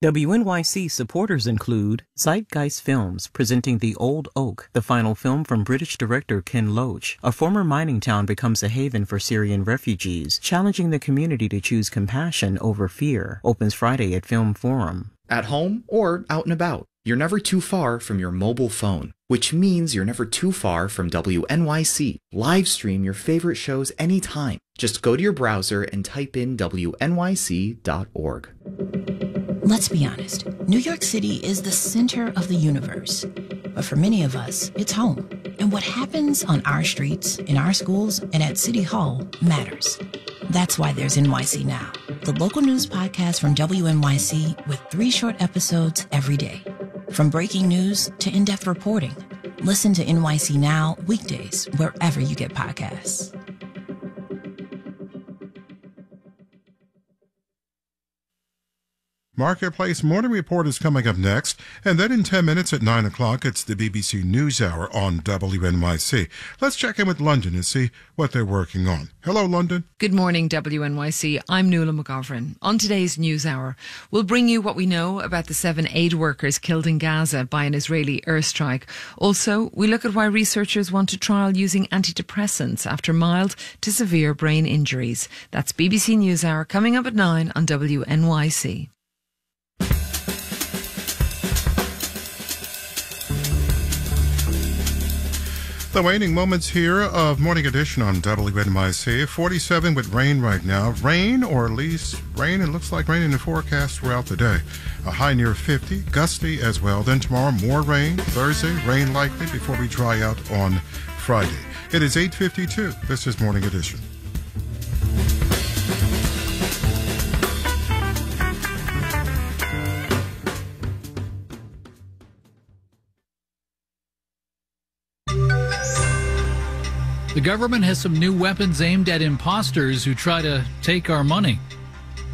WNYC supporters include Zeitgeist Films, presenting The Old Oak, the final film from British director Ken Loach. A former mining town becomes a haven for Syrian refugees, challenging the community to choose compassion over fear. Opens Friday at Film Forum. At home or out and about, you're never too far from your mobile phone, which means you're never too far from WNYC. Live stream your favorite shows anytime. Just go to your browser and type in wnyc.org. Let's be honest, New York City is the center of the universe. But for many of us, it's home. And what happens on our streets, in our schools, and at City Hall matters. That's why there's NYC Now, the local news podcast from WNYC with 3 short episodes every day. From breaking news to in-depth reporting, listen to NYC Now weekdays wherever you get podcasts. Marketplace Morning Report is coming up next, and then in 10 minutes at 9 o'clock, it's the BBC NewsHour on WNYC. Let's check in with London and see what they're working on. Hello, London. Good morning, WNYC. I'm Nuala McGovern. On today's NewsHour, we'll bring you what we know about the 7 aid workers killed in Gaza by an Israeli airstrike. Also, we look at why researchers want to trial using antidepressants after mild to severe brain injuries. That's BBC NewsHour coming up at 9 on WNYC. The waning moments here of Morning Edition on WNYC. 47 with rain right now. Rain, or at least rain. It looks like rain in the forecast throughout the day. A high near 50, gusty as well. Then tomorrow, more rain. Thursday, rain likely before we dry out on Friday. It is 8:52. This is Morning Edition. The government has some new weapons aimed at imposters who try to take our money.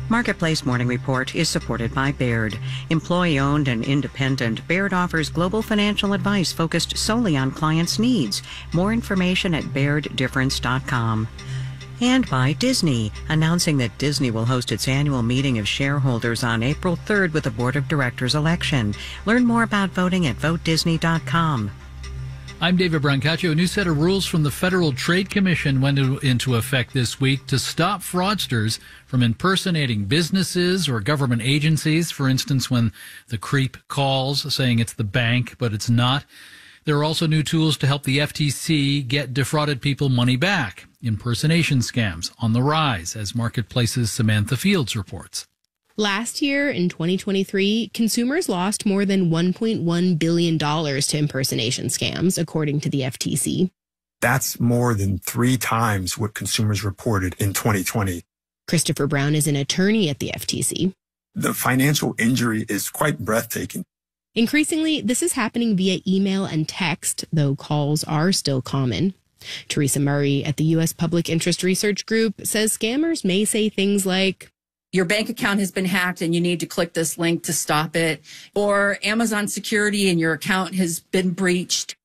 Marketplace Morning Report is supported by Baird. Employee-owned and independent, Baird offers global financial advice focused solely on clients' needs. More information at bairdifference.com. And by Disney, announcing that Disney will host its annual meeting of shareholders on April 3rd with a board of directors election. Learn more about voting at votedisney.com. I'm David Brancaccio. A new set of rules from the Federal Trade Commission went into effect this week to stop fraudsters from impersonating businesses or government agencies. For instance, when the creep calls saying it's the bank, but it's not. There are also new tools to help the FTC get defrauded people money back. Impersonation scams on the rise, as Marketplace's Samantha Fields reports. Last year, in 2023, consumers lost more than $1.1 billion to impersonation scams, according to the FTC. That's more than 3 times what consumers reported in 2020. Christopher Brown is an attorney at the FTC. The financial injury is quite breathtaking. Increasingly, this is happening via email and text, though calls are still common. Teresa Murray at the U.S. Public Interest Research Group says scammers may say things like, your bank account has been hacked and you need to click this link to stop it, or Amazon security and your account has been breached.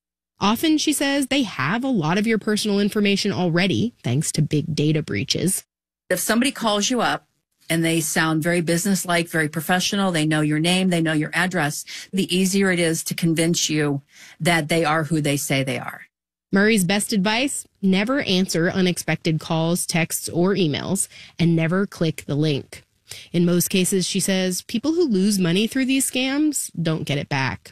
Often, she says, they have a lot of your personal information already, thanks to big data breaches. If somebody calls you up and they sound very businesslike, very professional, they know your name, they know your address, the easier it is to convince you that they are who they say they are. Murray's best advice, never answer unexpected calls, texts, or emails, and never click the link. In most cases, she says, people who lose money through these scams don't get it back.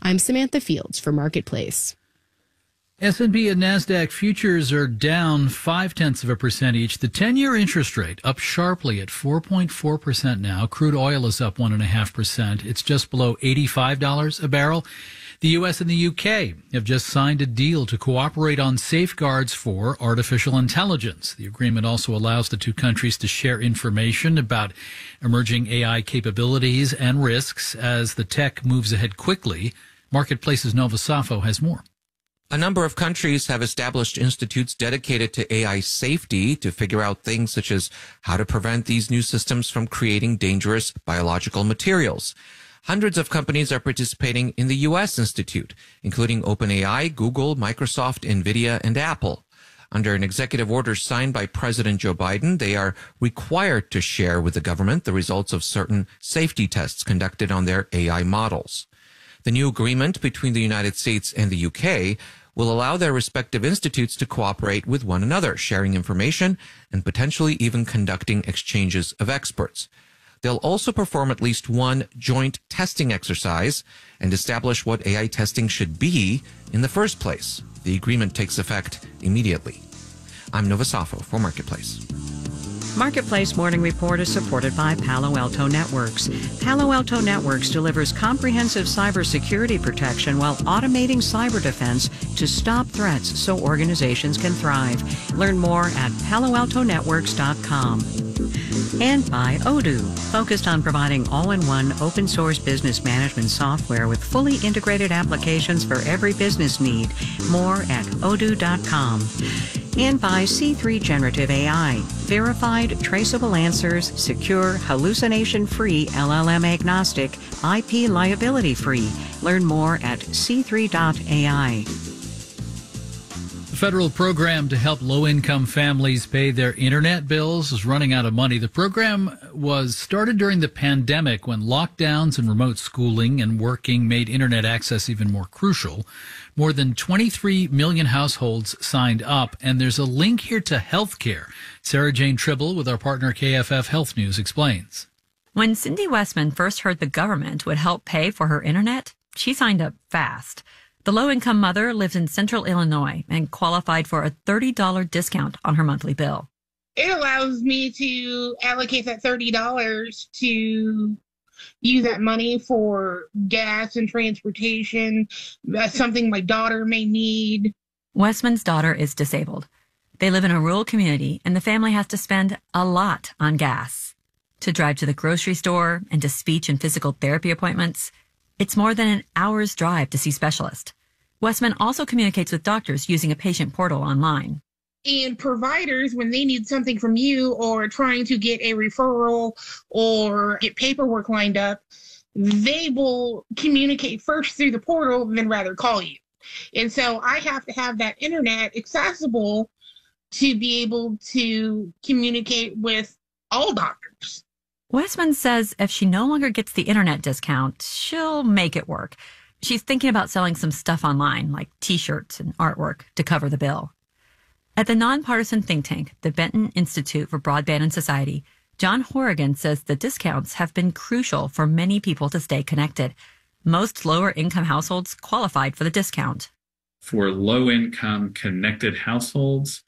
I'm Samantha Fields for Marketplace. S&P and NASDAQ futures are down 0.5% each. The 10-year interest rate up sharply at 4.4% now. Crude oil is up 1.5%. It's just below $85 a barrel. The U.S. and the UK have just signed a deal to cooperate on safeguards for artificial intelligence. The agreement also allows the two countries to share information about emerging AI capabilities and risks as the tech moves ahead quickly. Marketplace's Nova Safo has more. A number of countries have established institutes dedicated to AI safety to figure out things such as how to prevent these new systems from creating dangerous biological materials. Hundreds of companies are participating in the U.S. Institute, including OpenAI, Google, Microsoft, NVIDIA, and Apple. Under an executive order signed by President Joe Biden, they are required to share with the government the results of certain safety tests conducted on their AI models. The new agreement between the United States and the UK will allow their respective institutes to cooperate with one another, sharing information and potentially even conducting exchanges of experts. They'll also perform at least one joint testing exercise and establish what AI testing should be in the first place. The agreement takes effect immediately. I'm Nova Safo for Marketplace. Marketplace Morning Report is supported by Palo Alto Networks. Palo Alto Networks delivers comprehensive cybersecurity protection while automating cyber defense to stop threats so organizations can thrive. Learn more at paloaltonetworks.com. And by Odoo, focused on providing all-in-one open-source business management software with fully integrated applications for every business need. More at odoo.com. And by C3 Generative AI, verified, traceable answers, secure, hallucination-free, LLM-agnostic, IP liability-free. Learn more at c3.ai. The federal program to help low-income families pay their internet bills is running out of money. The program was started during the pandemic when lockdowns and remote schooling and working made internet access even more crucial. More than 23 million households signed up, and there's a link here to healthcare. Sarah Jane Tribble with our partner KFF Health News explains. When Cindy Westman first heard the government would help pay for her internet, she signed up fast. The low-income mother lives in central Illinois and qualified for a $30 discount on her monthly bill. It allows me to allocate that $30 to use that money for gas and transportation. That's something my daughter may need. Westman's daughter is disabled. They live in a rural community, and the family has to spend a lot on gas. To drive to the grocery store and to speech and physical therapy appointments, it's more than an hour's drive to see specialists. Westman also communicates with doctors using a patient portal online. And providers, when they need something from you or trying to get a referral or get paperwork lined up, they will communicate first through the portal than rather call you. And so I have to have that internet accessible to be able to communicate with all doctors. Westman says if she no longer gets the internet discount, she'll make it work. She's thinking about selling some stuff online, like T-shirts and artwork, to cover the bill. At the nonpartisan think tank, the Benton Institute for Broadband and Society, John Horrigan says the discounts have been crucial for many people to stay connected. Most lower-income households qualified for the discount. For low-income connected households,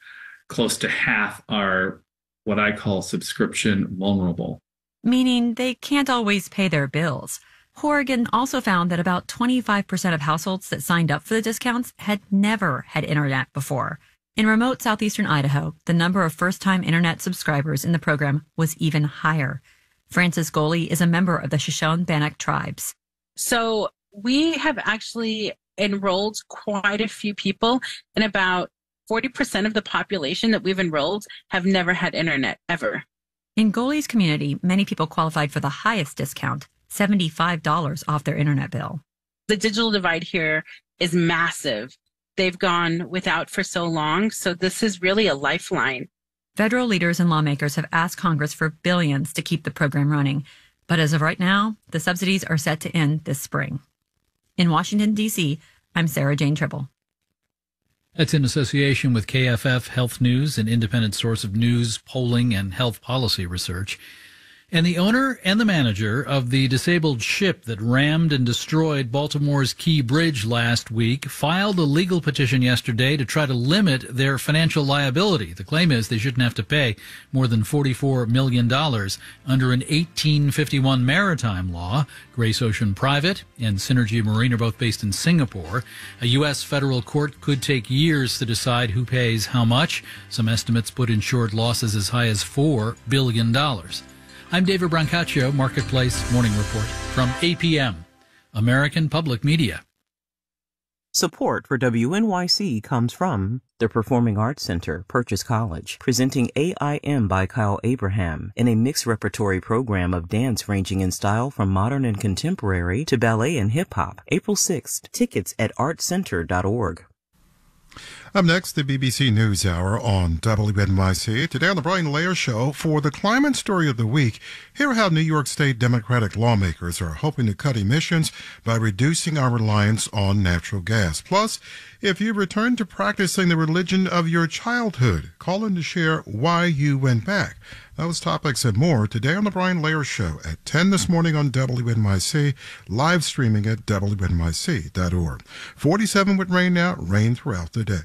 close to half are what I call subscription vulnerable. Meaning they can't always pay their bills. Horrigan also found that about 25% of households that signed up for the discounts had never had internet before. In remote southeastern Idaho, the number of first-time internet subscribers in the program was even higher. Frances Goley is a member of the Shoshone-Bannock tribes. So we have actually enrolled quite a few people, and about 40% of the population that we've enrolled have never had internet ever. In Goley's community, many people qualified for the highest discount, $75 off their internet bill. The digital divide here is massive. They've gone without for so long, so this is really a lifeline. Federal leaders and lawmakers have asked Congress for billions to keep the program running. But as of right now, the subsidies are set to end this spring. In Washington, D.C., I'm Sarah Jane Tribble. That's in association with KFF Health News, an independent source of news, polling, and health policy research. And the owner and the manager of the disabled ship that rammed and destroyed Baltimore's Key Bridge last week filed a legal petition yesterday to try to limit their financial liability. The claim is they shouldn't have to pay more than $44 million under an 1851 maritime law. Grace Ocean Private and Synergy Marine are both based in Singapore. A U.S. federal court could take years to decide who pays how much. Some estimates put insured losses as high as $4 billion. I'm David Brancaccio, Marketplace Morning Report from APM, American Public Media. Support for WNYC comes from the Performing Arts Center, Purchase College, presenting AIM by Kyle Abraham in a mixed repertory program of dance ranging in style from modern and contemporary to ballet and hip-hop. April 6th. Tickets at artcenter.org. Up next, the BBC NewsHour on WNYC. Today on the Brian Lair Show, for the climate story of the week, hear how New York State Democratic lawmakers are hoping to cut emissions by reducing our reliance on natural gas. Plus, if you return to practicing the religion of your childhood, call in to share why you went back. Those topics and more today on the Brian Lair Show at 10 this morning on WNYC, live streaming at WNYC.org. 47 with rain now, rain throughout the day.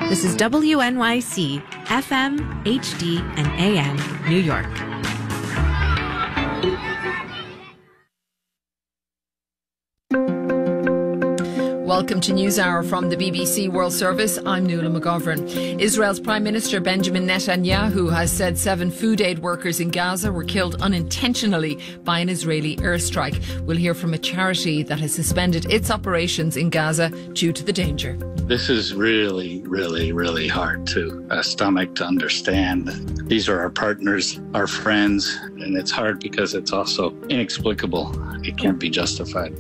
This is WNYC, FM, HD, and AM, New York. Welcome to NewsHour from the BBC World Service. I'm Nuala McGovern. Israel's Prime Minister Benjamin Netanyahu has said 7 food aid workers in Gaza were killed unintentionally by an Israeli airstrike. We'll hear from a charity that has suspended its operations in Gaza due to the danger. This is really, really, really hard to stomach, to understand. These are our partners, our friends, and it's hard because it's also inexplicable. It can't be justified.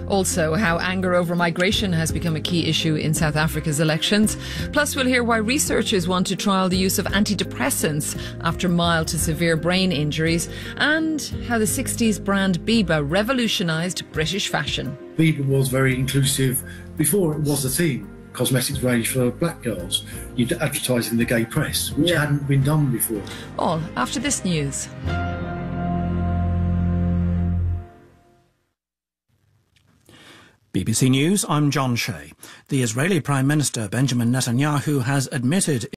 Also, how anger over migration has become a key issue in South Africa's elections. Plus, we'll hear why researchers want to trial the use of antidepressants after mild to severe brain injuries, and how the 60s brand Biba revolutionised British fashion. Biba was very inclusive before it was a theme. Cosmetics range for black girls. You'd advertise in the gay press, which hadn't been done before. All after this news. BBC News, I'm John Shea. The Israeli Prime Minister Benjamin Netanyahu has admitted